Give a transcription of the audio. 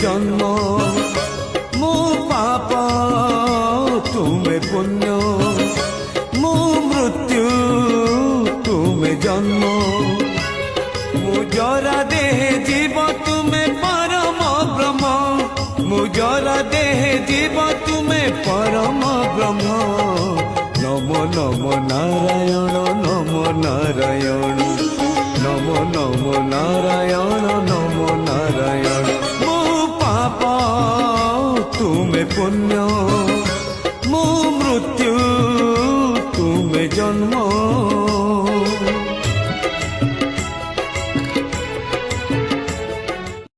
जन्म मो पाप तुम्हें पुण्य मो मृत्यु तुम्हें जन्म मुजरा देह जीव तुम्हें परम ब्रह्म मुजरा देह जीव तुम्हें परम ब्रह्म नमो नमो नारायण नमो नारायण नमो नमो नारायण नमो नारायण मो पाप तुम्हें पुण्य